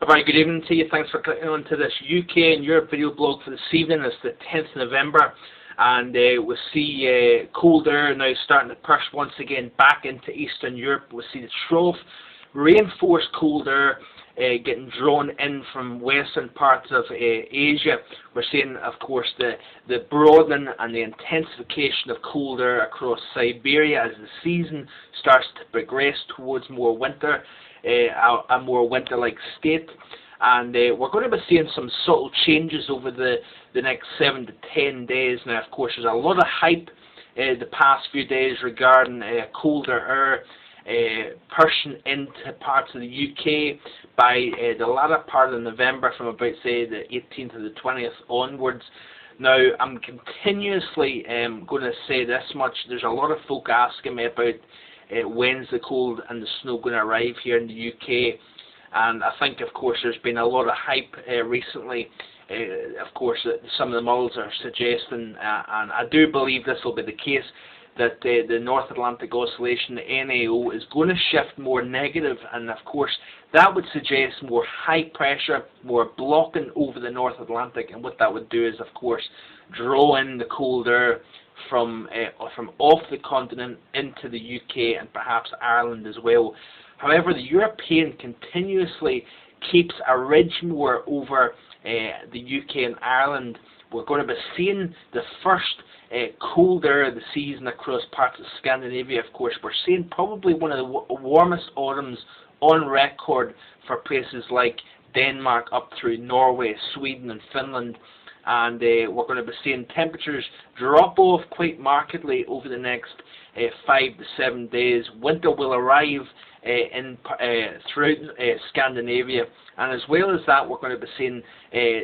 A very good evening to you. Thanks for clicking on to this UK and Europe video blog for this evening. It's the 10th of November, and we'll see cold air now starting to push once again back into Eastern Europe. We'll see the trough reinforced cold air getting drawn in from western parts of Asia. We're seeing, of course, the broadening and the intensification of cold air across Siberia as the season starts to progress towards more winter. A more winter-like state, and we're going to be seeing some subtle changes over the next 7 to 10 days. Now, of course, there's a lot of hype the past few days regarding colder air pushing into parts of the UK by the latter part of November, from about, say, the 18th to the 20th onwards. Now, I'm continuously going to say this much. There's a lot of folk asking me about when's the cold and the snow going to arrive here in the UK, and I think, of course, there's been a lot of hype recently. Of course, some of the models are suggesting, and I do believe this will be the case, that the North Atlantic Oscillation, the NAO, is going to shift more negative, and of course that would suggest more high pressure, more blocking over the North Atlantic, and what that would do is, of course, draw in the cold air from off the continent into the UK and perhaps Ireland as well. However, the European continuously keeps a ridge more over the UK and Ireland. We're going to be seeing the first cold air of the season across parts of Scandinavia. Of course, we're seeing probably one of the warmest autumns on record for places like Denmark up through Norway, Sweden and Finland. And we're going to be seeing temperatures drop off quite markedly over the next 5 to 7 days. Winter will arrive throughout Scandinavia, and as well as that, we're going to be seeing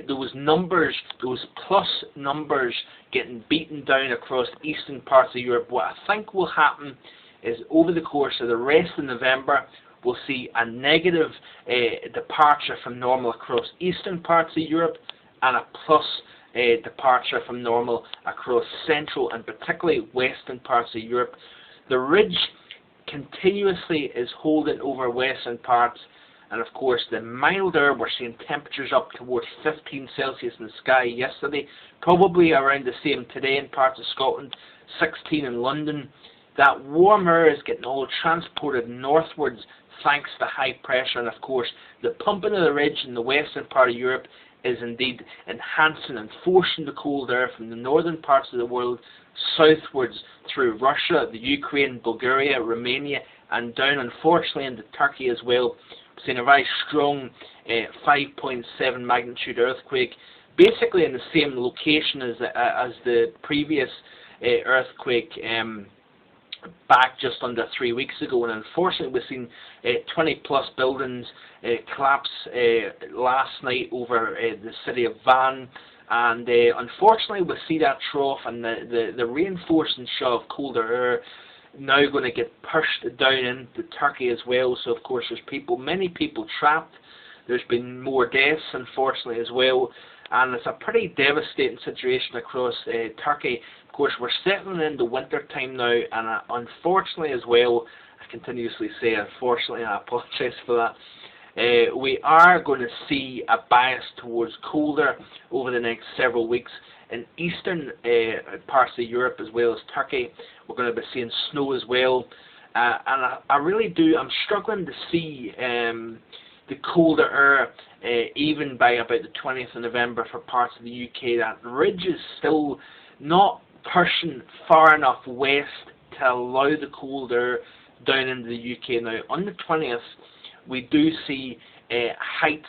those numbers, those plus numbers, getting beaten down across eastern parts of Europe. What I think will happen is, over the course of the rest of November, we'll see a negative departure from normal across eastern parts of Europe, and a plus departure from normal across central and particularly western parts of Europe. The ridge continuously is holding over western parts, and of course the milder, we're seeing temperatures up towards 15 Celsius in the sky yesterday, probably around the same today in parts of Scotland, 16 in London. That warm air is getting all transported northwards thanks to high pressure, and of course the pumping of the ridge in the western part of Europe is indeed enhancing and forcing the cold air from the northern parts of the world southwards through Russia, the Ukraine, Bulgaria, Romania, and down, unfortunately, into Turkey as well. We've seen a very strong 5.7 magnitude earthquake, basically in the same location as the previous earthquake back just under 3 weeks ago, and unfortunately we've seen 20 plus buildings collapse last night over the city of Van, and unfortunately we see that trough and the reinforcing show of colder air now going to get pushed down into Turkey as well. So of course there's many people trapped. There's been more deaths, unfortunately, as well, and it's a pretty devastating situation across Turkey. Of course, we're settling into winter time now, and unfortunately as well, I continuously say unfortunately, and I apologise for that, we are going to see a bias towards colder over the next several weeks in eastern parts of Europe as well as Turkey. We're going to be seeing snow as well, and I really do, I'm struggling to see the colder air even by about the 20th of November for parts of the UK. That ridge is still not pushing far enough west to allow the cold air down into the UK. Now, on the 20th, we do see heights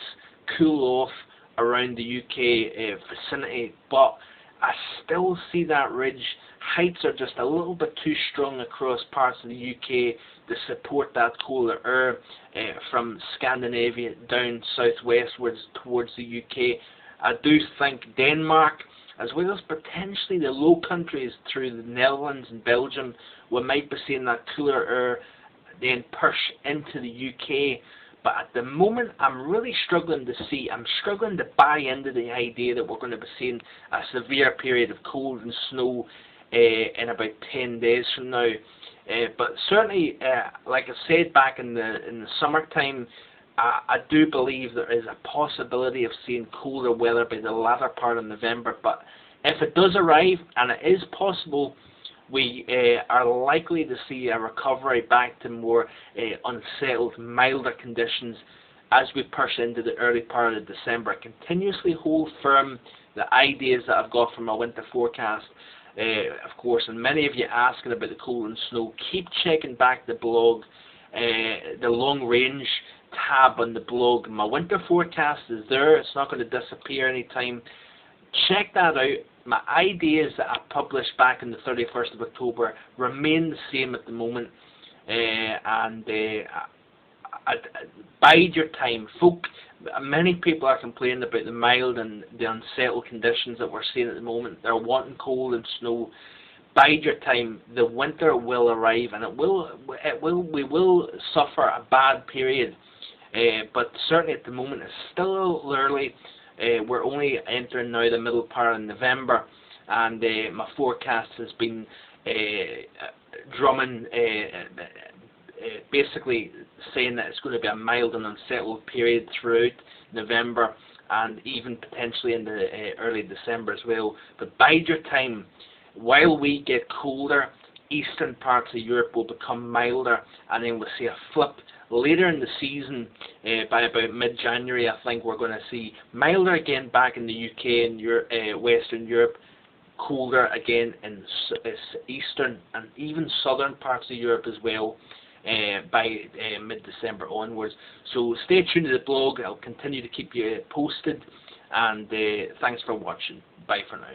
cool off around the UK vicinity, but I still see that ridge. Heights are just a little bit too strong across parts of the UK to support that colder air from Scandinavia down southwestwards towards the UK. I do think Denmark, as well as potentially the Low Countries through the Netherlands and Belgium, we might be seeing that cooler air then push into the UK. But at the moment, I'm really struggling to buy into the idea that we're going to be seeing a severe period of cold and snow in about 10 days from now. But certainly, like I said back in the summertime, I do believe there is a possibility of seeing cooler weather by the latter part of November, but if it does arrive, and it is possible, we are likely to see a recovery back to more unsettled, milder conditions as we push into the early part of December. Continuously hold firm the ideas that I've got from my winter forecast. Of course, and many of you asking about the cold and snow, keep checking back the blog, the long range tab on the blog. My winter forecast is there. It's not going to disappear anytime. Check that out. My ideas that I published back on the 31st of October remain the same at the moment, and bide your time. Many people are complaining about the mild and the unsettled conditions that we're seeing at the moment. They're wanting cold and snow. Bide your time. The winter will arrive, and we will suffer a bad period. But certainly at the moment it's still a little early. We're only entering now the middle part of November, and my forecast has been drumming, basically saying that it's going to be a mild and unsettled period throughout November, and even potentially into early December as well. But bide your time. While we get colder, eastern parts of Europe will become milder, and then we'll see a flip later in the season. By about mid-January, I think we're going to see milder again back in the UK and Western Europe, colder again in eastern and even southern parts of Europe as well, by mid-December onwards. So stay tuned to the blog. I'll continue to keep you posted, and thanks for watching. Bye for now.